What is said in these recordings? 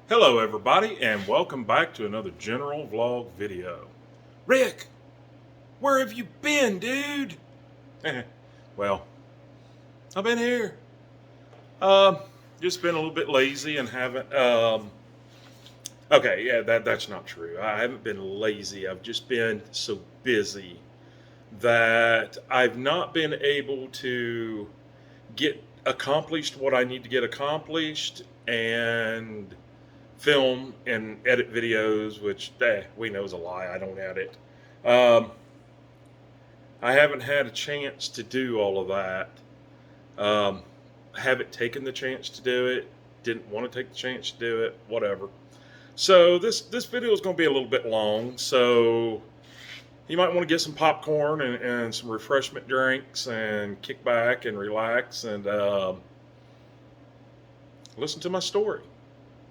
Hello everybody and welcome back to another general vlog video. Rick, where have you been, dude? Well, I've been here. Just been a little bit lazy and haven't okay, yeah, that's not true. I haven't been lazy. I've just been so busy that I've not been able to get accomplished what I need to get accomplished and film and edit videos, which we know is a lie. I don't edit. I haven't had a chance to do all of that. Haven't taken the chance to do it. Didn't want to take the chance to do it. Whatever. So this video is going to be a little bit long. So you might want to get some popcorn and some refreshment drinks and kick back and relax and listen to my story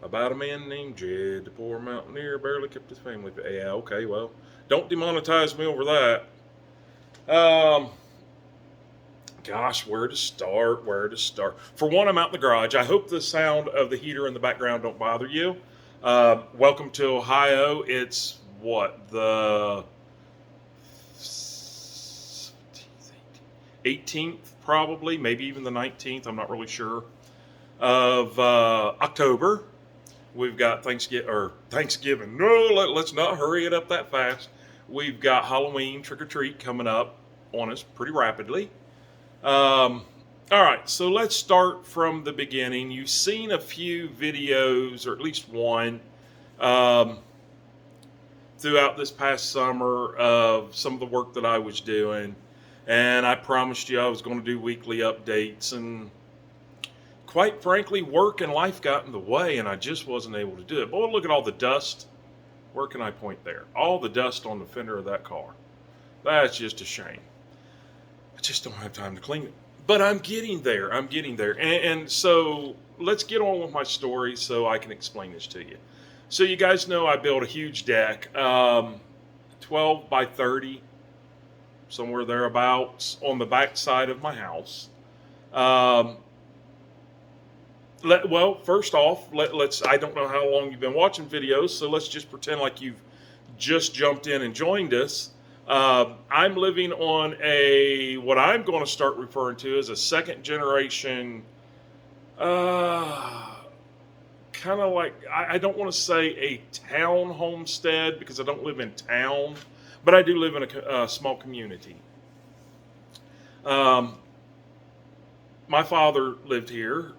about a man named Jed, the poor mountaineer, barely kept his family. Yeah, okay, well, don't demonetize me over that. Gosh, where to start? For one, I'm out in the garage. I hope the sound of the heater in the background don't bother you. Welcome to Ohio. It's what, the 18th, probably, maybe even the 19th. I'm not really sure. Of October. We've got Thanksgiving. No, let's not hurry it up that fast. We've got Halloween trick-or-treat coming up on us pretty rapidly. All right, so let's start from the beginning. You've seen a few videos, or at least one, throughout this past summer of some of the work that I was doing. And I promised you I was going to do weekly updates, and quite frankly, work and life got in the way, and I just wasn't able to do it. Boy, look at all the dust. Where can I point there? All the dust on the fender of that car. That's just a shame. I just don't have time to clean it. But I'm getting there. And so let's get on with my story so I can explain this to you. So you guys know I built a huge deck, 12 by 30, somewhere thereabouts, on the back side of my house. Well, first off, let's. I don't know how long you've been watching videos, so let's just pretend like you've just jumped in and joined us. I'm living on what I'm going to start referring to as a second generation, kind of like, I don't want to say a town homestead because I don't live in town, but I do live in a small community. My father lived here.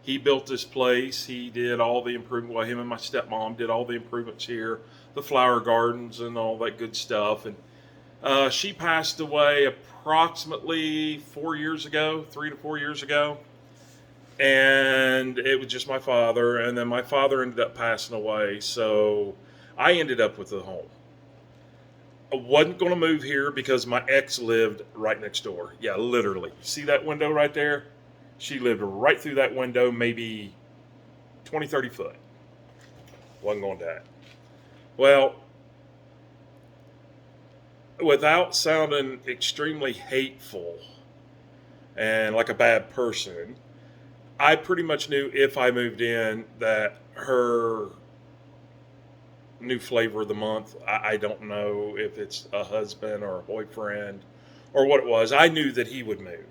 He built this place. He did all the improvement. Well, him and my stepmom did all the improvements here, the flower gardens and all that good stuff. And she passed away approximately 3 to 4 years ago. And it was just my father. And then my father ended up passing away. So I ended up with a home. I wasn't going to move here because my ex lived right next door. Yeah, literally. See that window right there? She lived right through that window, maybe 20, 30 foot. Wasn't going to that. Well, without sounding extremely hateful and like a bad person, I pretty much knew if I moved in that her new flavor of the month, I don't know if it's a husband or a boyfriend or what it was. I knew that he would move.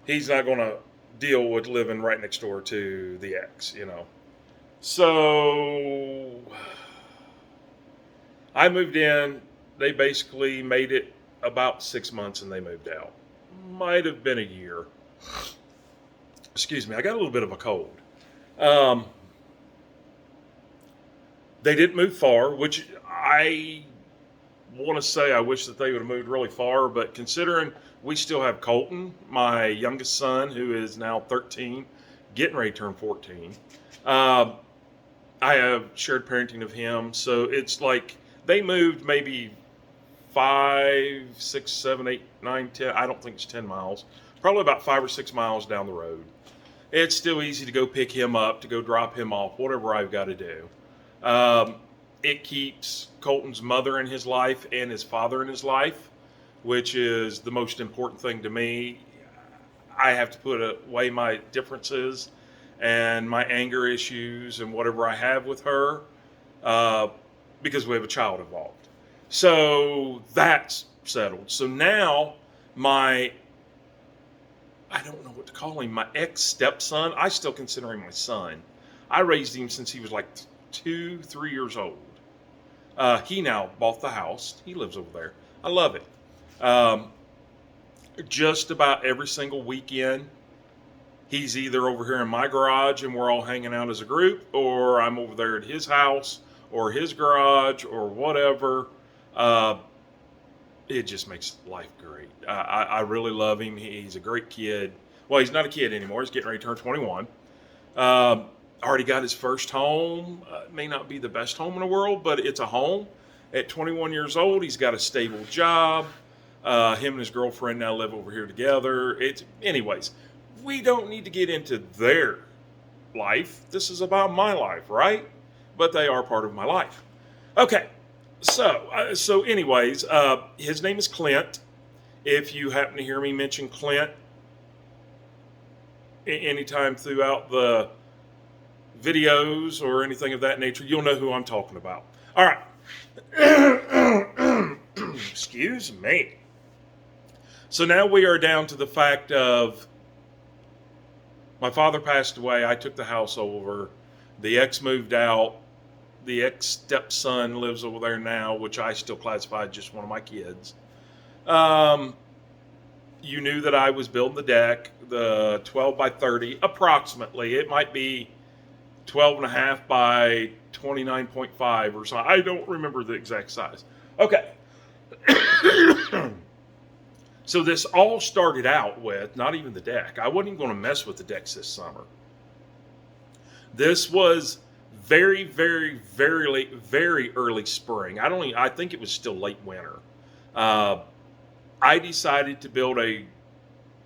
He's not going to deal with living right next door to the ex, you know. So I moved in. They basically made it about 6 months and they moved out. Might have been a year. Excuse me, I got a little bit of a cold. They didn't move far, which I want to say I wish that they would have moved really far, but considering we still have Colton, my youngest son, who is now 13, getting ready to turn 14. I have shared parenting of him, so it's like they moved maybe 5, 6, 7, 8, 9, 10. I don't think it's 10 miles. Probably about 5 or 6 miles down the road. It's still easy to go pick him up, to go drop him off, whatever I've got to do. It keeps Colton's mother in his life and his father in his life, which is the most important thing to me. I have to put away my differences and my anger issues and whatever I have with her, uh, because we have a child involved. So that's settled. So now my, I don't know what to call him, my ex-stepson, I still consider him my son. I raised him since he was like 2, 3 years old. He now bought the house. He lives over there. I love it. Just about every single weekend, he's either over here in my garage and we're all hanging out as a group, or I'm over there at his house or his garage or whatever. It just makes life great. I really love him. He's a great kid. Well, he's not a kid anymore. He's getting ready to turn 21. Already got his first home. May not be the best home in the world, but it's a home. At 21 years old, he's got a stable job. Him and his girlfriend now live over here together. Anyways, we don't need to get into their life. This is about my life, right? But they are part of my life. Okay, so anyways, his name is Clint. If you happen to hear me mention Clint anytime throughout the videos or anything of that nature, you'll know who I'm talking about. All right. Excuse me. So now we are down to the fact of my father passed away. I took the house over. The ex moved out. The ex-stepson lives over there now, which I still classify as just one of my kids. You knew that I was building the deck, the 12 by 30, approximately. It might be 12 and a half by 29.5 or something. I don't remember the exact size. Okay. So this all started out with, not even the deck. I wasn't even going to mess with the decks this summer. This was very, very, very early spring. I think it was still late winter. I decided to build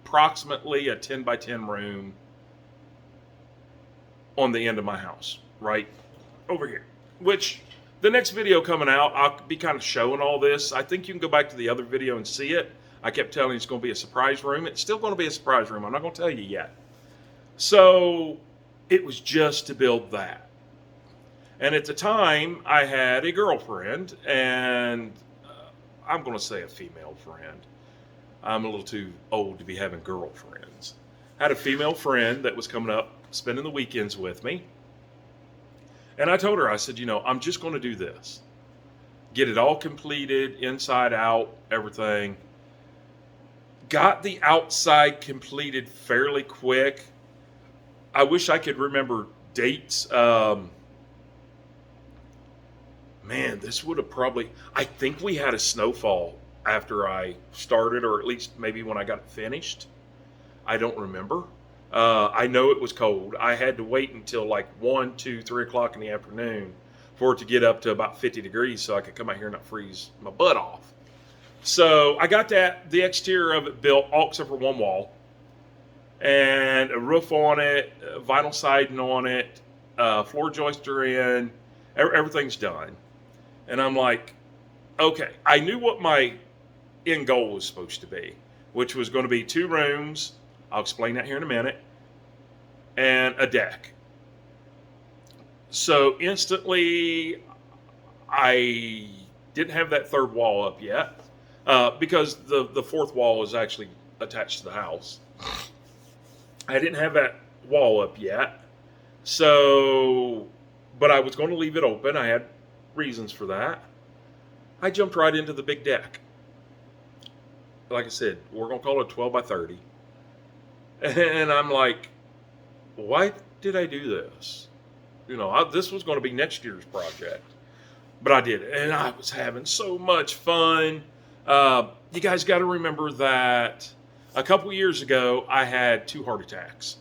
approximately a 10 by 10 room on the end of my house, right over here, which the next video coming out, I'll be kind of showing all this. I think you can go back to the other video and see it. I kept telling you it's going to be a surprise room. It's still going to be a surprise room. I'm not going to tell you yet. So it was just to build that. And at the time, I had a girlfriend, and I'm going to say a female friend. I'm a little too old to be having girlfriends. I had a female friend that was coming up, spending the weekends with me. And I told her, I said, I'm just going to do this. Get it all completed, inside out, everything. Got the outside completed fairly quick. I wish I could remember dates. Man, this would have I think we had a snowfall after I started, or at least maybe when I got it finished. I don't remember. I know it was cold. I had to wait until like 1, 2, 3 o'clock in the afternoon for it to get up to about 50 degrees so I could come out here and not freeze my butt off. So I got the exterior of it built, all except for one wall, and a roof on it, vinyl siding on it, floor joister in, everything's done. And I'm like, okay, I knew what my end goal was supposed to be, which was going to be 2 rooms. I'll explain that here in a minute, and a deck. So instantly, I didn't have that third wall up yet, because the fourth wall is actually attached to the house. I didn't have that wall up yet, but I was going to leave it open. I had reasons for that. I jumped right into the big deck. Like I said, we're going to call it 12 by 30. And I'm like, why did I do this? This was going to be next year's project. But I did it, and I was having so much fun. You guys got to remember that a couple years ago, I had 2 heart attacks.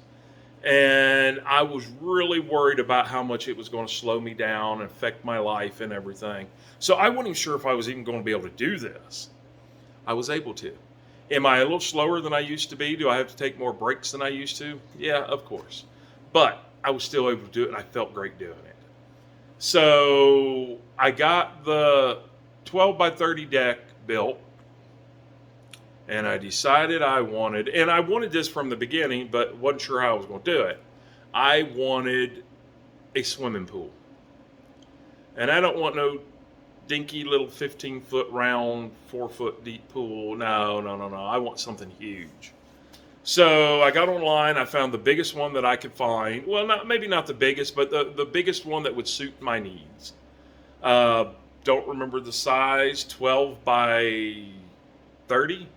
And I was really worried about how much it was going to slow me down and affect my life and everything. So I wasn't even sure if I was even going to be able to do this. I was able to. Am I a little slower than I used to be? Do I have to take more breaks than I used to? Yeah, of course. But I was still able to do it, and I felt great doing it. So I got the 12 by 30 deck built, and I decided I wanted this from the beginning, but wasn't sure how I was going to do it. I wanted a swimming pool. And I don't want no dinky little 15-foot round, 4-foot deep pool. No, no, no, no. I want something huge. So I got online. I found the biggest one that I could find. Well, maybe not the biggest, but the biggest one that would suit my needs. Don't remember the size. 12 by 30,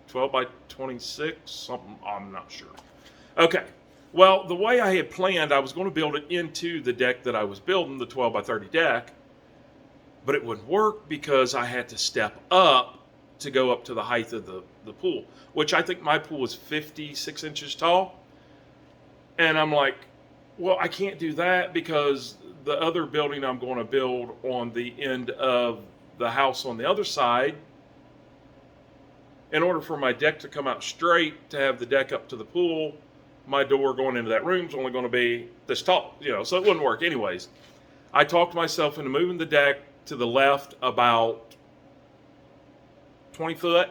12 by 26, something. I'm not sure. Okay. Well, the way I had planned, I was going to build it into the deck that I was building, the 12 by 30 deck, but it wouldn't work because I had to step up to go up to the height of the pool, which I think my pool is 56 inches tall. And I'm like, well, I can't do that because the other building I'm going to build on the end of the house on the other side, in order for my deck to come out straight to have the deck up to the pool, my door going into that room is only going to be this tall, so it wouldn't work. Anyways, I talked myself into moving the deck to the left about 20 foot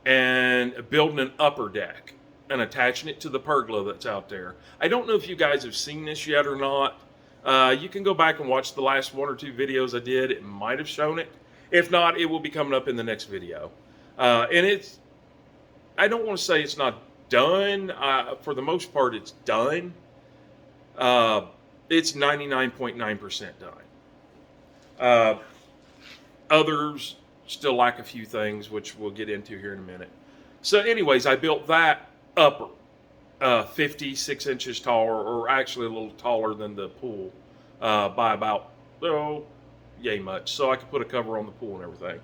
and building an upper deck and attaching it to the pergola that's out there. I don't know if you guys have seen this yet or not. You can go back and watch the last 1 or 2 videos I did. It might have shown it. If not, it will be coming up in the next video. And I don't want to say it's not done. For the most part, it's done. It's 99.9% done. Others still lack a few things, which we'll get into here in a minute. So anyways, I built that upper, 56 inches taller, or actually a little taller than the pool, by about, yay much. So I could put a cover on the pool and everything.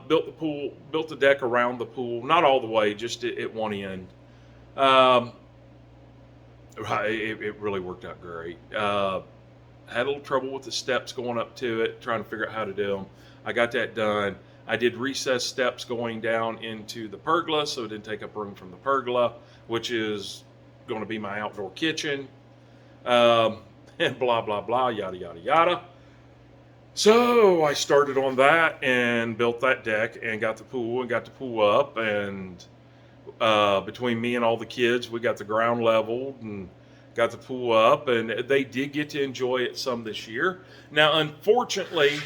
Built the deck around the pool, not all the way, just at one end. It really worked out great. Had a little trouble with the steps going up to it, trying to figure out how to do them. I got that done. I did recessed steps going down into the pergola, so it didn't take up room from the pergola, which is going to be my outdoor kitchen. And blah, blah, blah, yada, yada, yada. So I started on that and built that deck and got the pool up. And between me and all the kids, we got the ground leveled and got the pool up. And they did get to enjoy it some this year. Now, unfortunately,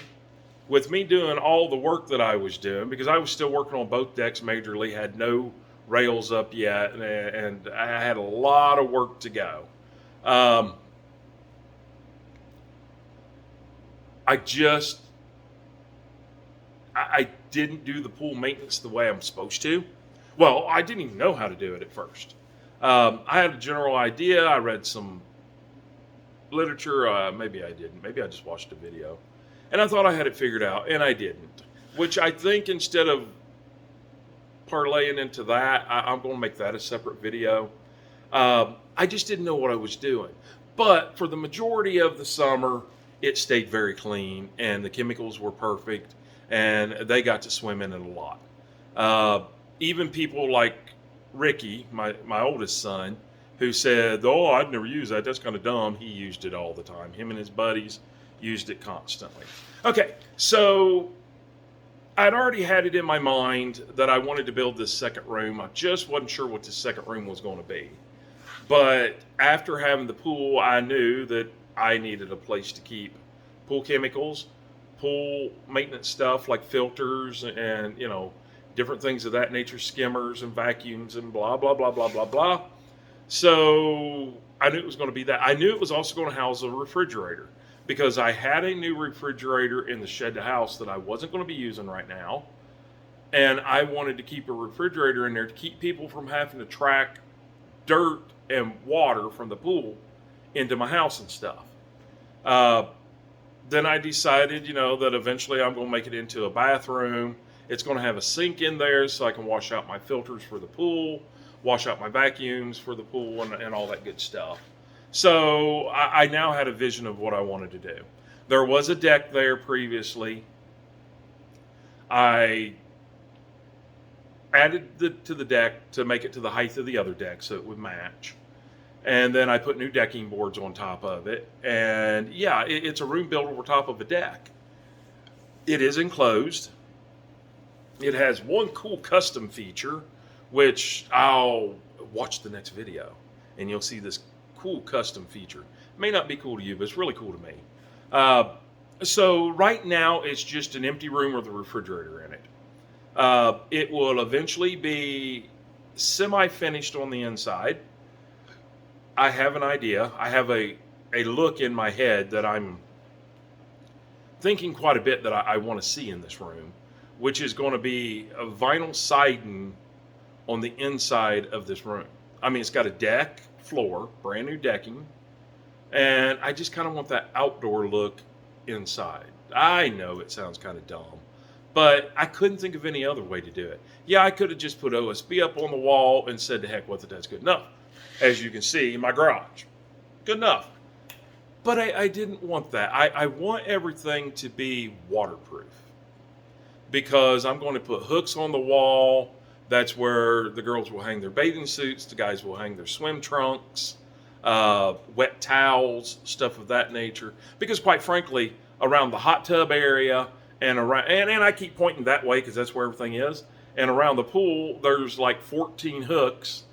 with me doing all the work that I was doing, because I was still working on both decks majorly, had no rails up yet, and I had a lot of work to go. I didn't do the pool maintenance the way I'm supposed to. Well, I didn't even know how to do it at first. I had a general idea. I read some literature. Maybe I didn't. Maybe I just watched a video. And I thought I had it figured out, and I didn't. Which I think instead of parlaying into that, I'm going to make that a separate video. I just didn't know what I was doing. But for the majority of the summer, it stayed very clean, and the chemicals were perfect, and they got to swim in it a lot. Even people like Ricky, my oldest son, who said, "Oh, I'd never use that. That's kind of dumb." He used it all the time. Him and his buddies used it constantly. Okay, so I'd already had it in my mind that I wanted to build this second room. I just wasn't sure what this second room was going to be. But after having the pool, I knew that I needed a place to keep pool chemicals, pool maintenance stuff like filters and, different things of that nature, skimmers and vacuums and blah, blah, blah, blah, blah, blah. So I knew it was going to be that. I knew it was also going to house a refrigerator because I had a new refrigerator in the shed to house that I wasn't going to be using right now. And I wanted to keep a refrigerator in there to keep people from having to track dirt and water from the pool into my house and stuff. Then I decided, that eventually I'm going to make it into a bathroom. It's going to have a sink in there so I can wash out my filters for the pool, wash out my vacuums for the pool, and all that good stuff. So I now had a vision of what I wanted to do. There was a deck there previously. I added to the deck to make it to the height of the other deck so it would match. And then I put new decking boards on top of it. And yeah, it's a room built over top of a deck. It is enclosed. It has one cool custom feature, which I'll watch the next video. and you'll see this cool custom feature. It may not be cool to you, but it's really cool to me. Uh, so right now it's just an empty room with a refrigerator in it. It will eventually be semi-finished on the inside. I have an idea. I have a look in my head that I'm thinking quite a bit that I want to see in this room, which is going to be a vinyl siding on the inside of this room. I mean, it's got a deck floor, brand new decking, and I just kind of want that outdoor look inside. I know it sounds kind of dumb, but I couldn't think of any other way to do it. Yeah, I could have just put OSB up on the wall and said, to heck with it, that's good enough. As you can see in my garage, good enough. But I didn't want that. I want everything to be waterproof, because I'm going to put hooks on the wall. That's where the girls will hang their bathing suits, the guys will hang their swim trunks, wet towels, stuff of that nature. Because quite frankly, around the hot tub area and around, and I keep pointing that way because that's where everything is. And around the pool, there's like 14 hooks,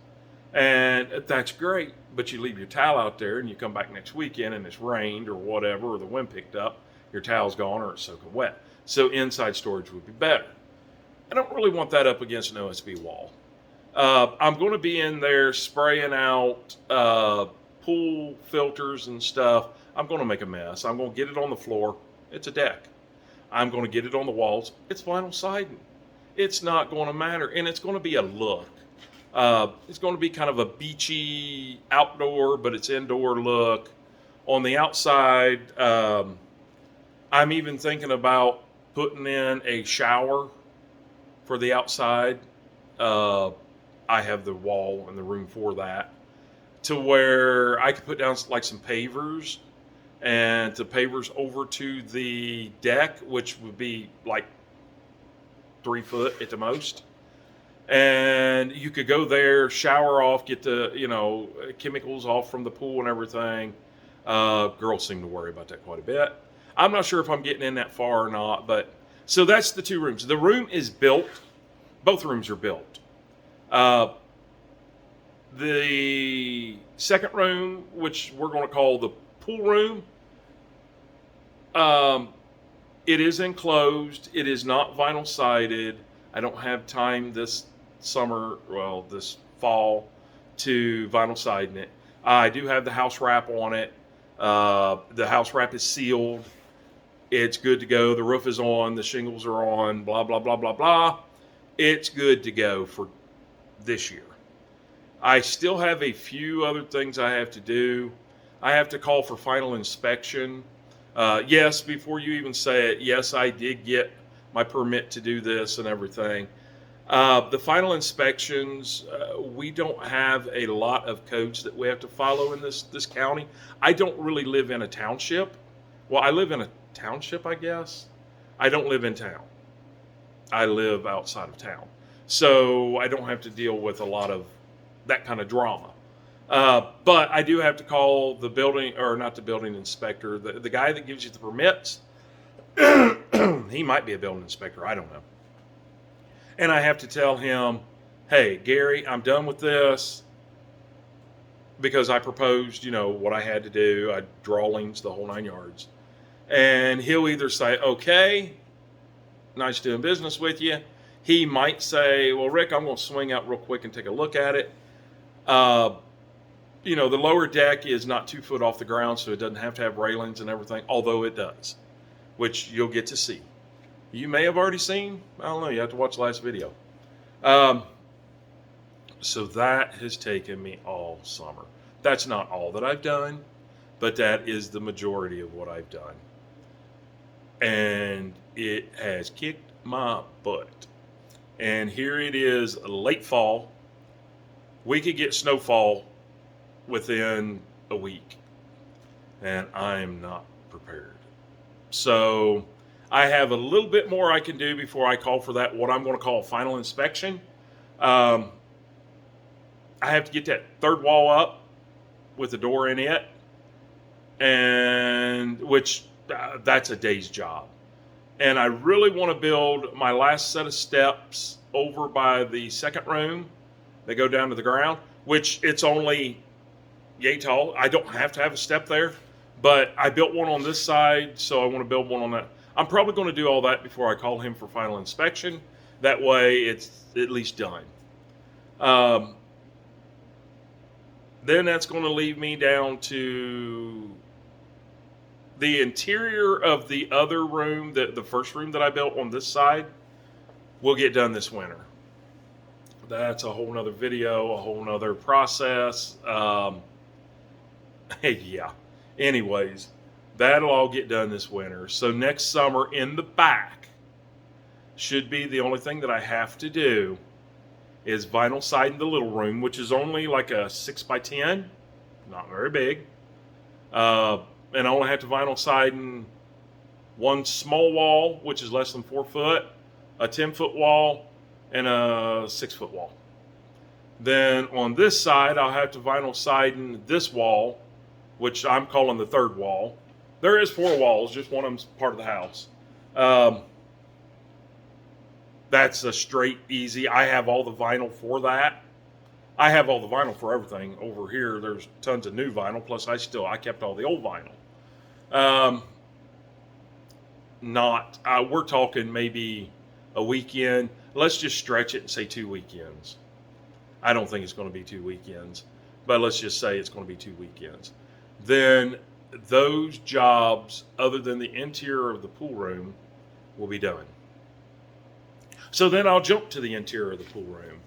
and that's great. But you leave your towel out there and you come back next weekend and it's rained or whatever, or the wind picked up, your towel's gone or it's soaking wet. So inside storage would be better. I don't really want that up against an OSB wall. I'm going to be in there spraying out pool filters and stuff. I'm going to make a mess. I'm going to get it on the floor. It's a deck. I'm going to get it on the walls. It's vinyl siding. It's not going to matter. And it's going to be a look. It's going to be kind of a beachy outdoor, but it's indoor look. On the outside, I'm even thinking about putting in a shower for the outside. I have the wall and the room for that, to where I could put down like some pavers, and the pavers over to the deck, which would be like 3 foot at the most. And you could go there, shower off, get the, chemicals off from the pool and everything. Girls seem to worry about that quite a bit. I'm not sure if I'm getting in that far or not, but so that's the 2 rooms. The room is built. Both rooms are built. The second room, which we're going to call the pool room, it is enclosed. It is not vinyl sided. I don't have time this fall, to vinyl siding it. I do have the house wrap on it. The house wrap is sealed. It's good to go. The roof is on. The shingles are on. Blah, blah, blah, blah, blah. It's good to go for this year. I still have a few other things I have to do. I have to call for final inspection. Yes, before you even say it, yes, I did get my permit to do this and everything. The final inspections, we don't have a lot of codes that we have to follow in this county. I don't really live in a township. Well, I live in a township, I guess. I don't live in town. I live outside of town. So I don't have to deal with a lot of that kind of drama. But I do have to call the building, or not the building inspector, the guy that gives you the permits. He might be a building inspector, I don't know. And I have to tell him, hey, Gary, I'm done with this, because I proposed, what I had to do. I drawings, the whole 9 yards. And he'll either say, okay, nice doing business with you. He might say, well, Rick, I'm going to swing out real quick and take a look at it. The lower deck is not 2 foot off the ground, so it doesn't have to have railings and everything, although it does, which you'll get to see. You may have already seen. I don't know. You have to watch the last video. So that has taken me all summer. That's not all that I've done, but that is the majority of what I've done. And it has kicked my butt. And here it is, late fall. We could get snowfall within a week, and I'm not prepared. So I have a little bit more I can do before I call for that, what I'm going to call a final inspection. I have to get that third wall up with the door in it, and which that's a day's job. And I really want to build my last set of steps over by the second room. They go down to the ground, which it's only yay tall. I don't have to have a step there, but I built one on this side, so I want to build one on that. I'm probably going to do all that before I call him for final inspection. That way, it's at least done. Um, then that's going to leave me down to the interior of the other room, the first room that I built on this side, will get done this winter. That's a whole nother video, a whole nother process. Yeah. Anyways, that'll all get done this winter. So next summer in the back should be the only thing that I have to do is vinyl siding the little room, which is only like a 6x10, not very big. And I only have to vinyl siding one small wall, which is less than 4 foot, a 10-foot wall, and a 6-foot wall. Then on this side, I'll have to vinyl siding this wall, which I'm calling the third wall. There is 4 walls, just one of them's part of the house. That's a straight, easy. I have all the vinyl for that. I have all the vinyl for everything. Over here, there's tons of new vinyl, plus I kept all the old vinyl. We're talking maybe a weekend. Let's just stretch it and say 2 weekends. I don't think it's going to be 2 weekends, but let's just say it's going to be 2 weekends. Then those jobs, other than the interior of the pool room, will be done. So then I'll jump to the interior of the pool room.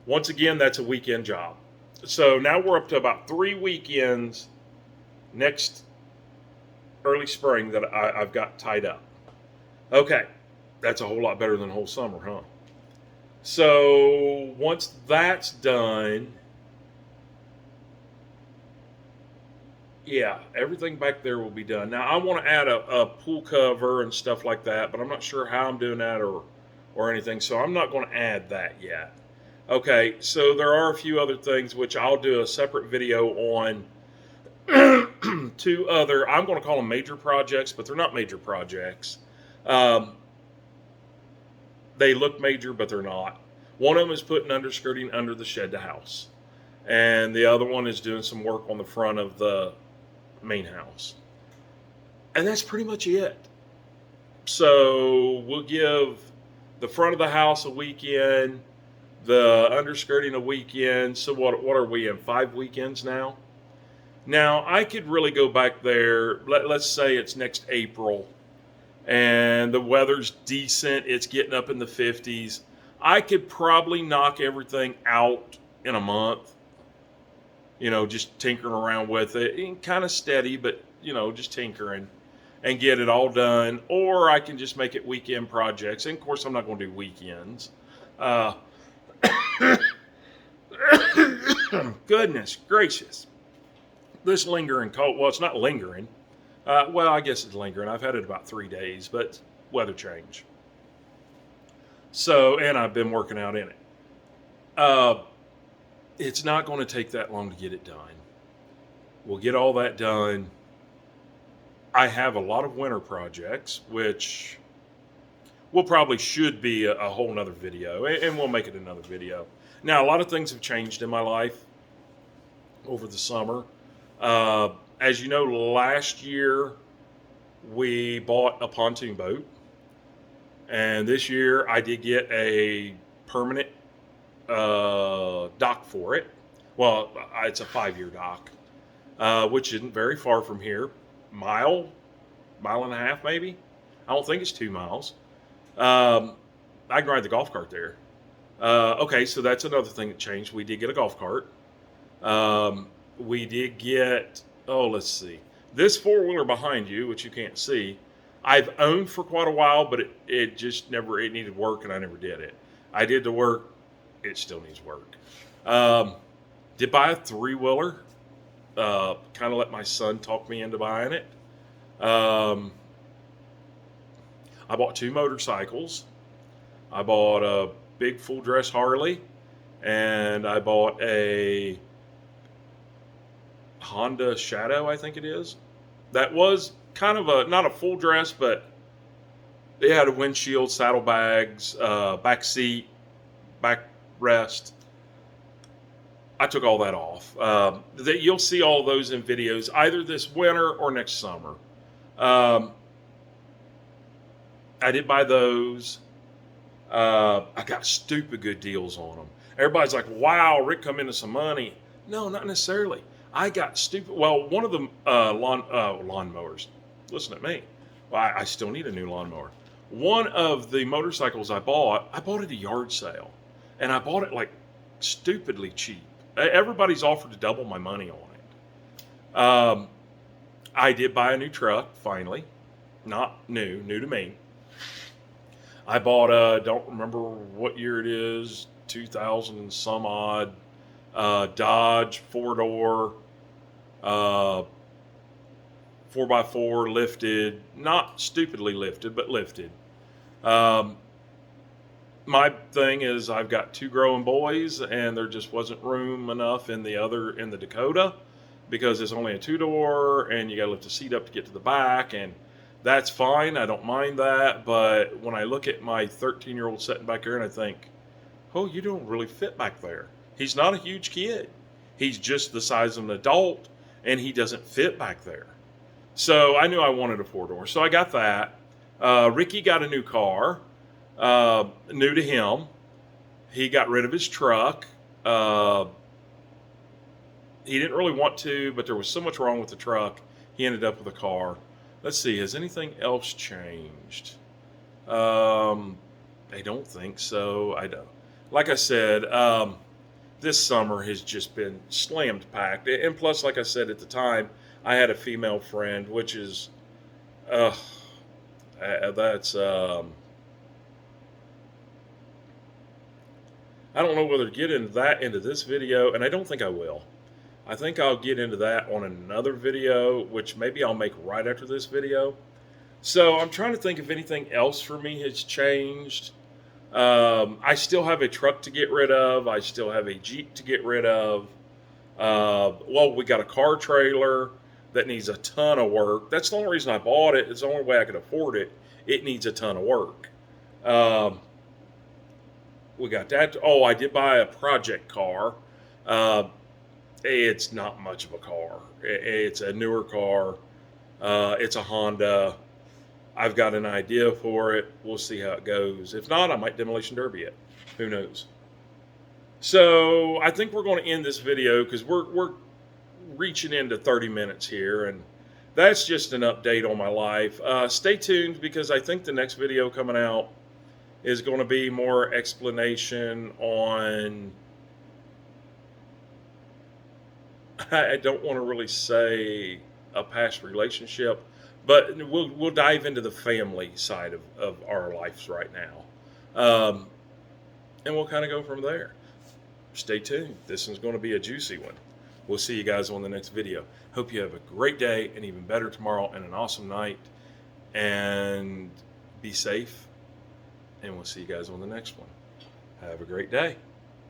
Once again, that's a weekend job. So now we're up to about 3 weekends next early spring that I've got tied up. Okay, that's a whole lot better than the whole summer, huh? So once that's done, yeah, everything back there will be done. Now I want to add a pool cover and stuff like that, but I'm not sure how I'm doing that or anything, so I'm not going to add that yet. Okay, so there are a few other things which I'll do a separate video on. 2 other, I'm going to call them major projects, but they're not major projects. They look major, but they're not. One of them is putting underskirting under the shed to house, and the other one is doing some work on the front of the main house. And that's pretty much it. So we'll give the front of the house a weekend, the underskirting a weekend. So what are we in, 5 weekends now? Now, I could really go back there, let's say it's next April, and the weather's decent, it's getting up in the 50s. I could probably knock everything out in a month, just tinkering around with it, kind of steady, but, just tinkering, and get it all done. Or I can just make it weekend projects, and of course I'm not going to do weekends. Goodness gracious. This lingering cold, well, it's not lingering. Well, I guess it's lingering. I've had it about 3 days, but weather change. So, and I've been working out in it. It's not going to take that long to get it done. We'll get all that done. I have a lot of winter projects, which should be a whole nother video, and we'll make it another video. Now, a lot of things have changed in my life over the summer. As you know, last year we bought a pontoon boat, and this year I did get a permanent dock for it. Well, it's a 5-year dock, which isn't very far from here. Mile and a half maybe. I don't think it's 2 miles. I can ride the golf cart there. Okay, so that's another thing that changed. We did get a golf cart. We did get, let's see. This 4-wheeler behind you, which you can't see, I've owned for quite a while, but it just never, it needed work, and I never did it. I did the work. It still needs work. Did buy a 3-wheeler. Kind of let my son talk me into buying it. I bought 2 motorcycles. I bought a big full dress Harley, and I bought a Honda Shadow, I think it is. That was kind of not a full dress, but it had a windshield, saddlebags, back seat, backrest. I took all that off. That you'll see all those in videos either this winter or next summer. Um, I did buy those. I got stupid good deals on them. Everybody's like, "Wow, Rick come into some money." No, not necessarily. I got stupid. Well, one of the lawn mowers. Listen to me. Well, I still need a new lawnmower. One of the motorcycles I bought at a yard sale, and I bought it like stupidly cheap. Everybody's offered to double my money on it. I did buy a new truck finally, not new to me. I bought a, don't remember what year it is, 2000 and some odd, Dodge 4-door, 4x4 lifted, not stupidly lifted, but lifted. Um, my thing is I've got two growing boys, and there just wasn't room enough in the Dakota, because it's only a 2-door, and you got to lift the seat up to get to the back, and that's fine. I don't mind that. But when I look at my 13-year-old sitting back there, and I think, oh, you don't really fit back there. He's not a huge kid. He's just the size of an adult, and he doesn't fit back there. So I knew I wanted a 4-door. So I got that. Ricky got a new car, new to him. He got rid of his truck. He didn't really want to, but there was so much wrong with the truck, he ended up with a car. Let's see, has anything else changed? I don't think so. I don't. Like I said, this summer has just been slammed packed. And plus, like I said at the time, I had a female friend, which is, that's, I don't know whether to get into this video, and I don't think I will. I think I'll get into that on another video, which maybe I'll make right after this video. So I'm trying to think if anything else for me has changed. I still have a truck to get rid of. I still have a Jeep to get rid of. Well, we got a car trailer that needs a ton of work. That's the only reason I bought it. It's the only way I could afford it. It needs a ton of work. We got that. Oh, I did buy a project car. It's not much of a car. It's a newer car. It's a Honda. I've got an idea for it. We'll see how it goes. If not, I might demolition derby it. Who knows? So I think we're going to end this video because we're reaching into 30 minutes here, and that's just an update on my life. Stay tuned, because I think the next video coming out is going to be more explanation on, I don't want to really say a past relationship, but we'll dive into the family side of our lives right now. And we'll kind of go from there. Stay tuned. This one's going to be a juicy one. We'll see you guys on the next video. Hope you have a great day, and even better tomorrow, and an awesome night. And be safe. And we'll see you guys on the next one. Have a great day.